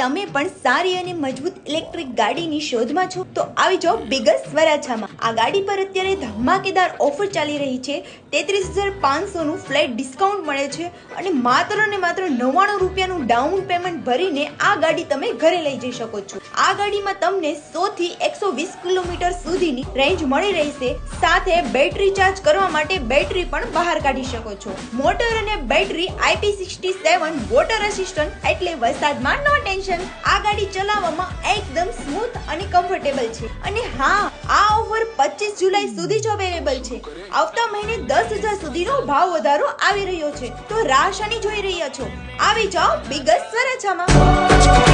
તમે પણ સારી અને મજબૂત ઇલેક્ટ્રિક ગાડીની શોધમાં છો તો આવી જાઓ બિગસ વરાછામાં। આ ગાડી પર અત્યારે ધમાકેદાર ઓફર ચાલી રહી છે। 33,500 નું ફ્લેટ ડિસ્કાઉન્ટ મળે છે અને માત્ર 99 રૂપિયાનું ડાઉન પેમેન્ટ ભરીને આ ગાડી તમે ઘરે લઈ જઈ શકો છો। આ ગાડીમાં તમને 100 થી 120 કિલોમીટર સુધીની રેન્જ મળી રહેશે, સાથે બેટરી ચાર્જ કરવા માટે બેટરી પણ બહાર કાઢી શકો છો। મોટર અને બેટરી IP67 વોટર રેસિસ્ટન્ટ એટલે વરસાદમાં નો ટેન્શન। આ ગાડી ચલાવવામાં એકદમ સ્મૂથ અને કમ્ફર્ટેબલ છે અને હા, આ ઓફર 25 જુલાઈ સુધી જ અવેલેબલ છે। આવતા મહિને 10,000 સુધીનો ભાવ વધારો આવી રહ્યો છે, તો રાહ શાની જોઈ રહ્યા છો? આવી જાઓ બિગસ વરાછામાં।